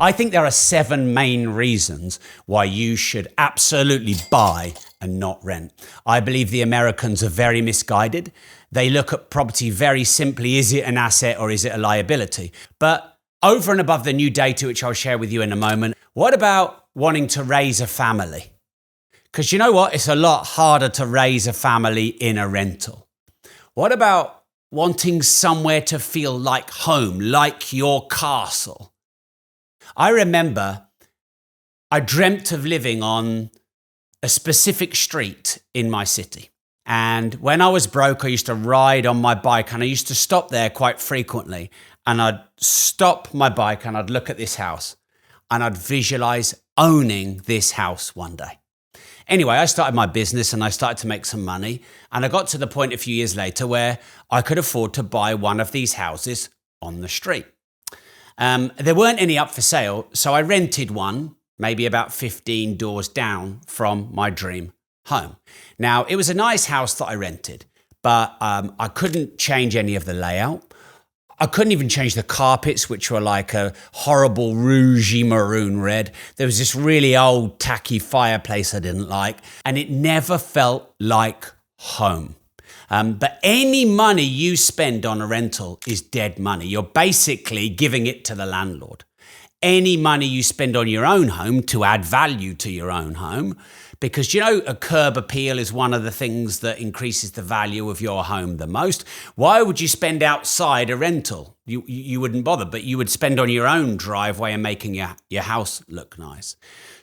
I think there are 7 main reasons why you should absolutely buy and not rent. I believe the Americans are very misguided. They look at property very simply. Is it an asset or is it a liability? But over and above the new data, which I'll share with you in a moment, what about wanting to raise a family? Because you know what? It's a lot harder to raise a family in a rental. What about wanting somewhere to feel like home, like your castle? I remember I dreamt of living on a specific street in my city. And when I was broke, I used to ride on my bike and I used to stop there quite frequently. And I'd stop my bike and I'd look at this house and I'd visualize owning this house one day. Anyway, I started my business and I started to make some money. And I got to the point a few years later where I could afford to buy one of these houses on the street. There weren't any up for sale, so I rented one, maybe about 15 doors down from my dream home. Now, it was a nice house that I rented, but I couldn't change any of the layout. I couldn't even change the carpets, which were like a horrible rougey maroon red. There was this really old tacky fireplace I didn't like, and it never felt like home. But any money you spend on a rental is dead money. You're basically giving it to the landlord. Any money you spend on your own home to add value to your own home, because a curb appeal is one of the things that increases the value of your home the most. Why would you spend outside a rental? You wouldn't bother, but you would spend on your own driveway and making your house look nice.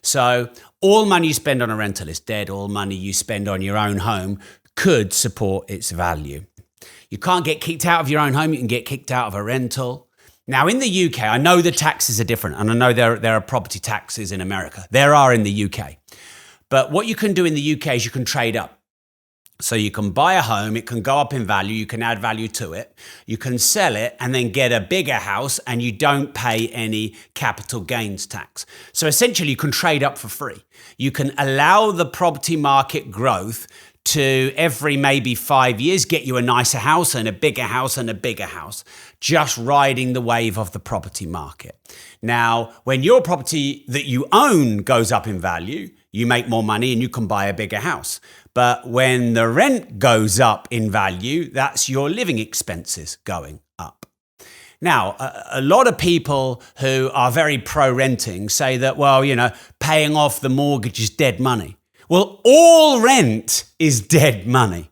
So all money you spend on a rental is dead. All money you spend on your own home could support its value. You can't get kicked out of your own home. You can get kicked out of a rental. Now, in the UK, I know the taxes are different, and I know there are property taxes in America. There are in the UK. But what you can do in the UK is you can trade up. So you can buy a home, it can go up in value, you can add value to it, you can sell it and then get a bigger house and you don't pay any capital gains tax. So essentially you can trade up for free. You can allow the property market growth to every maybe 5 years get you a nicer house and a bigger house and a bigger house, just riding the wave of the property market. Now, when your property that you own goes up in value, you make more money and you can buy a bigger house. But when the rent goes up in value, that's your living expenses going up. Now, a lot of people who are very pro-renting say that, paying off the mortgage is dead money. Well, all rent is dead money.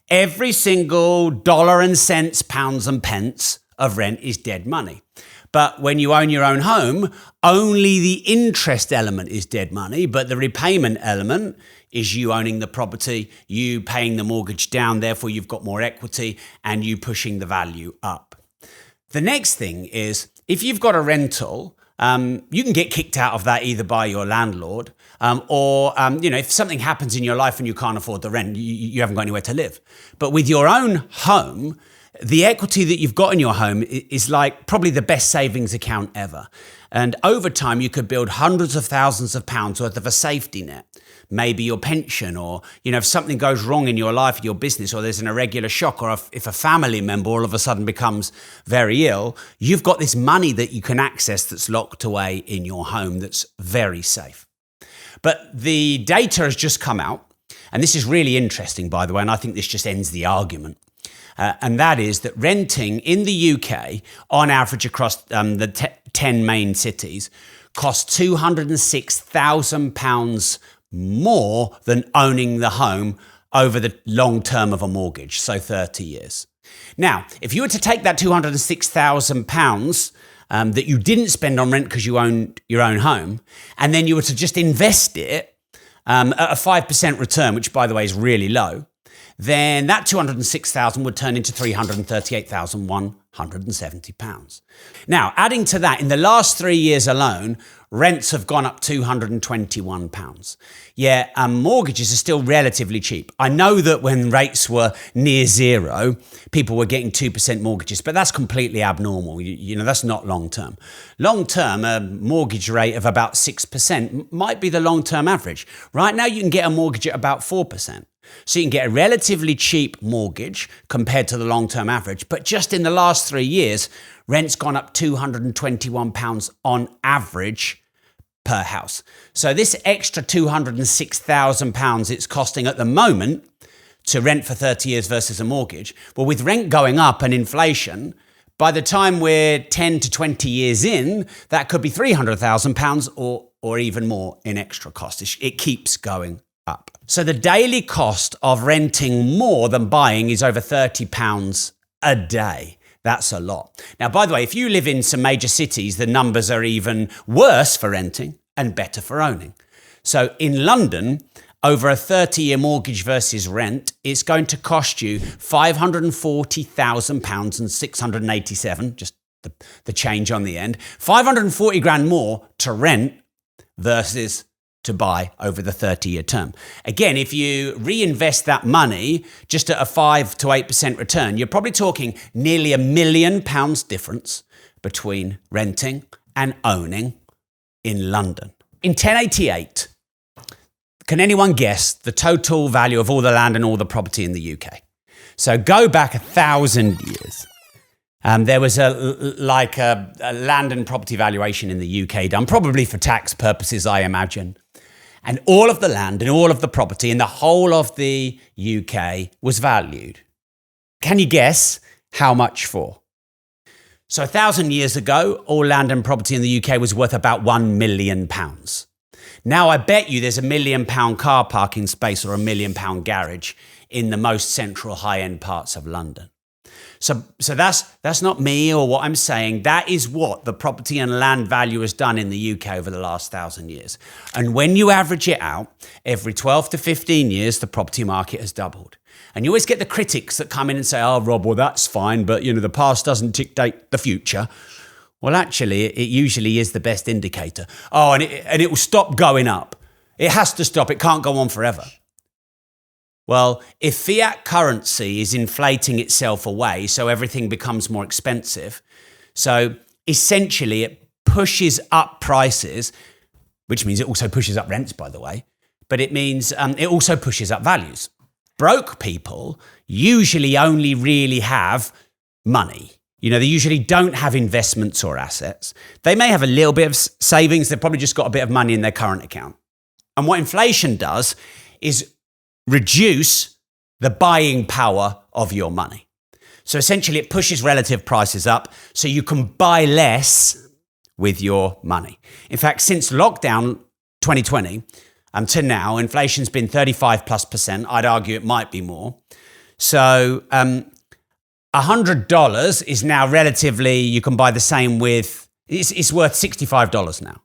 Every single dollar and cents, pounds and pence of rent is dead money. But when you own your own home, only the interest element is dead money, but the repayment element is you owning the property, you paying the mortgage down, therefore you've got more equity and you pushing the value up. The next thing is, if you've got a rental, you can get kicked out of that either by your landlord or if something happens in your life and you can't afford the rent, you haven't got anywhere to live. But with your own home, the equity that you've got in your home is like probably the best savings account ever. And over time, you could build hundreds of thousands of pounds worth of a safety net. Maybe your pension, or, if something goes wrong in your life, in your business, or there's an irregular shock, or if a family member all of a sudden becomes very ill, you've got this money that you can access that's locked away in your home that's very safe. But the data has just come out, and this is really interesting, by the way, and I think this just ends the argument. And that is that renting in the UK, on average across the 10 main cities, costs £206,000 more than owning the home over the long term of a mortgage, so 30 years. Now, if you were to take that £206,000 that you didn't spend on rent because you owned your own home, and then you were to just invest it at a 5% return, which by the way is really low, then that £206,000 would turn into £338,170. Now, adding to that, in the last 3 years alone, rents have gone up £221. Yeah, mortgages are still relatively cheap. I know that when rates were near zero, people were getting 2% mortgages, but that's completely abnormal. That's not long term. Long term, a mortgage rate of about 6% might be the long term average. Right now, you can get a mortgage at about 4%. So you can get a relatively cheap mortgage compared to the long-term average. But just in the last 3 years, rent's gone up £221 on average per house. So this extra £206,000 it's costing at the moment to rent for 30 years versus a mortgage, well, with rent going up and inflation, by the time we're 10 to 20 years in, that could be £300,000 or even more in extra cost. It keeps going up. So the daily cost of renting more than buying is over £30 a day. That's a lot. Now, by the way, if you live in some major cities, the numbers are even worse for renting and better for owning. So in London, over a 30-year mortgage versus rent, it's going to cost you £540,000 and 687, just the change on the end, 540 grand more to rent versus to buy over the 30-year term. Again, if you reinvest that money just at a 5 to 8% return, you're probably talking nearly £1 million difference between renting and owning in London. In 1088, can anyone guess the total value of all the land and all the property in the UK? So go back 1,000 years. There was a land and property valuation in the UK done, probably for tax purposes, I imagine. And all of the land and all of the property in the whole of the UK was valued. Can you guess how much for? So 1,000 years ago, all land and property in the UK was worth about £1 million. Now, I bet you there's £1 million car parking space or £1 million garage in the most central high-end parts of London. So that's not me or what I'm saying. That is what the property and land value has done in the UK over the last 1,000 years. And when you average it out, every 12 to 15 years, the property market has doubled. And you always get the critics that come in and say, oh, Rob, well, that's fine, but the past doesn't dictate the future. Well, actually, it usually is the best indicator. Oh, and it will stop going up. It has to stop. It can't go on forever. Well, if fiat currency is inflating itself away, so everything becomes more expensive, so essentially it pushes up prices, which means it also pushes up rents, by the way, but it means it also pushes up values. Broke people usually only really have money. They usually don't have investments or assets. They may have a little bit of savings. They've probably just got a bit of money in their current account. And what inflation does is reduce the buying power of your money. So essentially it pushes relative prices up so you can buy less with your money. In fact, since lockdown 2020 to now, inflation's been 35+%. I'd argue it might be more. So $100 is now relatively, you can buy the same with, it's worth $65 now.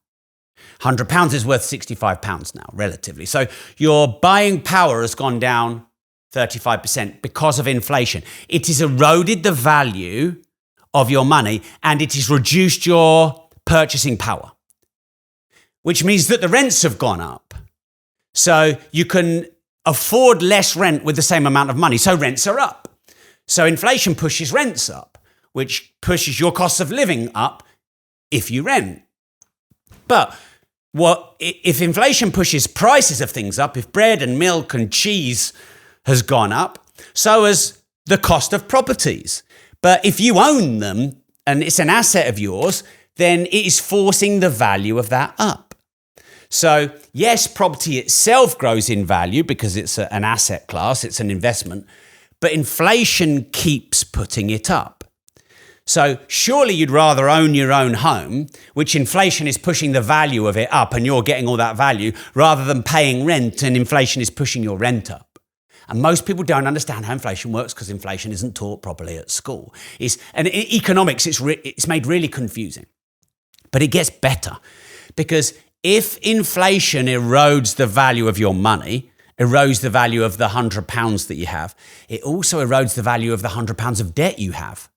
£100 is worth £65 now, relatively. So your buying power has gone down 35% because of inflation. It has eroded the value of your money and it has reduced your purchasing power, which means that the rents have gone up. So you can afford less rent with the same amount of money. So rents are up. So inflation pushes rents up, which pushes your cost of living up if you rent. But if inflation pushes prices of things up, if bread and milk and cheese has gone up, so has the cost of properties. But if you own them and it's an asset of yours, then it is forcing the value of that up. So yes, property itself grows in value because it's an asset class, it's an investment, but inflation keeps putting it up. So surely you'd rather own your own home, which inflation is pushing the value of it up and you're getting all that value, rather than paying rent and inflation is pushing your rent up. And most people don't understand how inflation works because inflation isn't taught properly at school. And in economics, it's made really confusing. But it gets better because if inflation erodes the value of your money, erodes the value of the £100 that you have, it also erodes the value of the £100 of debt you have.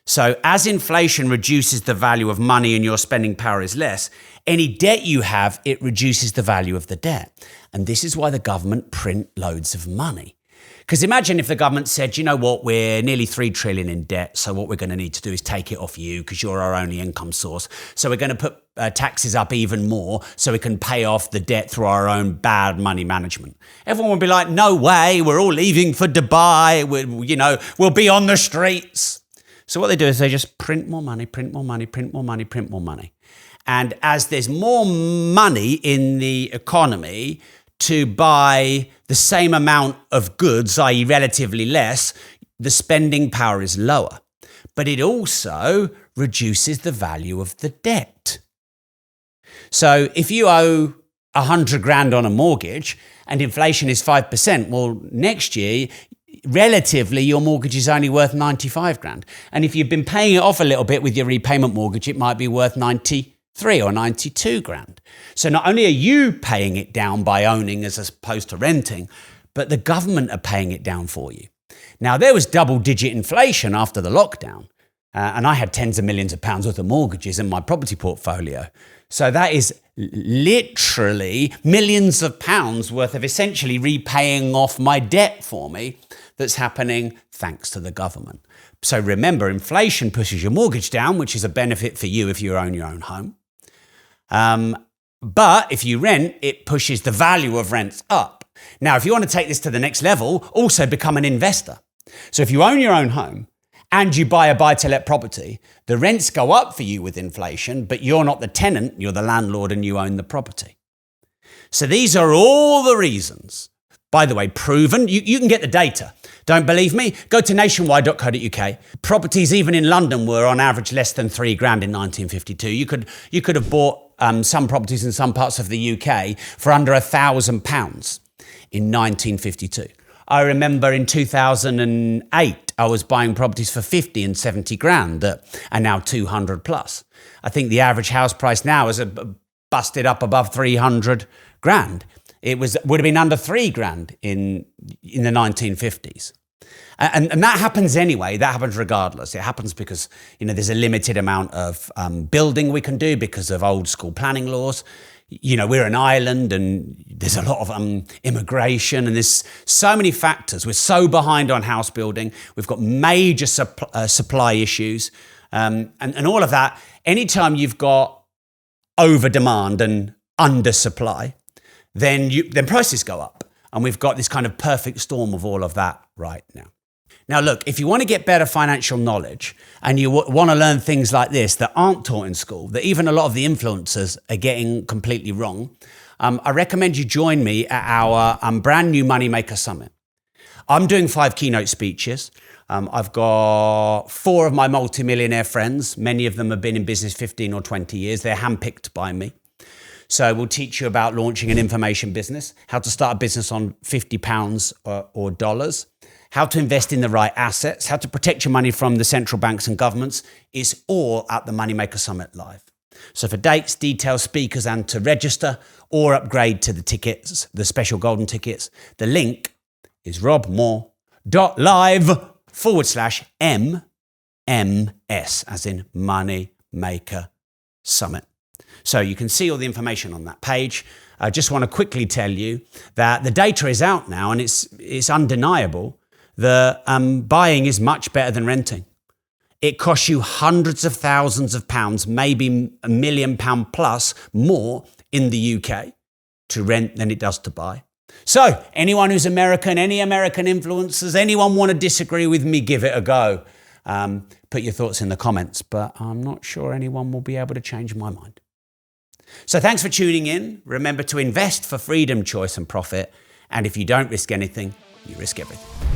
So as inflation reduces the value of money and your spending power is less, any debt you have, it reduces the value of the debt. And this is why the government print loads of money. Because imagine if the government said, you know what, we're nearly 3 trillion in debt, so what we're going to need to do is take it off you because you're our only income source. So we're going to put taxes up even more so we can pay off the debt through our own bad money management. Everyone would be like, no way, we're all leaving for Dubai, we'll be on the streets. So what they do is they just print more money, print more money, print more money, print more money. And as there's more money in the economy to buy the same amount of goods, i.e. relatively less, the spending power is lower. But it also reduces the value of the debt. So if you owe 100 grand on a mortgage and inflation is 5%, well, next year, relatively, your mortgage is only worth 95 grand. And if you've been paying it off a little bit with your repayment mortgage, it might be worth 93 or 92 grand. So not only are you paying it down by owning as opposed to renting, but the government are paying it down for you. Now, there was double-digit inflation after the lockdown, and I had tens of millions of pounds worth of mortgages in my property portfolio. So that is literally millions of pounds worth of essentially repaying off my debt for me that's happening thanks to the government. So remember, inflation pushes your mortgage down, which is a benefit for you if you own your own home. But if you rent, it pushes the value of rents up. Now, if you want to take this to the next level, also become an investor. So if you own your own home and you buy a buy-to-let property, the rents go up for you with inflation, but you're not the tenant, you're the landlord and you own the property. So these are all the reasons. By the way, proven, you can get the data. Don't believe me? Go to nationwide.co.uk. Properties even in London were on average less than 3 grand in 1952. You could have bought some properties in some parts of the UK for under £1,000 in 1952. I remember in 2008, I was buying properties for 50 and 70 grand that are now 200 plus. I think the average house price now is busted up above 300 grand. It would have been under 3 grand in the 1950s. And that happens anyway. That happens regardless. It happens because, there's a limited amount of building we can do because of old school planning laws. We're an island and there's a lot of immigration and there's so many factors. We're so behind on house building. We've got major supply issues and all of that. Anytime you've got over demand and under supply, then prices go up. And we've got this kind of perfect storm of all of that right now. Now, look, if you want to get better financial knowledge and you want to learn things like this that aren't taught in school, that even a lot of the influencers are getting completely wrong, I recommend you join me at our brand new Moneymaker Summit. I'm doing 5 keynote speeches. I've got 4 of my multimillionaire friends. Many of them have been in business 15 or 20 years. They're handpicked by me. So we'll teach you about launching an information business, how to start a business on £50 or dollars, how to invest in the right assets, how to protect your money from the central banks and governments. It's all at the Moneymaker Summit Live. So for dates, details, speakers, and to register or upgrade to the tickets, the special golden tickets, the link is robmore.live/MMS, as in Moneymaker Summit. So you can see all the information on that page. I just want to quickly tell you that the data is out now and it's undeniable that buying is much better than renting. It costs you hundreds of thousands of pounds, maybe £1 million plus more in the UK to rent than it does to buy. So anyone who's American, any American influencers, anyone want to disagree with me, give it a go. Put your thoughts in the comments, but I'm not sure anyone will be able to change my mind. So thanks for tuning in. Remember to invest for freedom, choice and profit. And if you don't risk anything, you risk everything.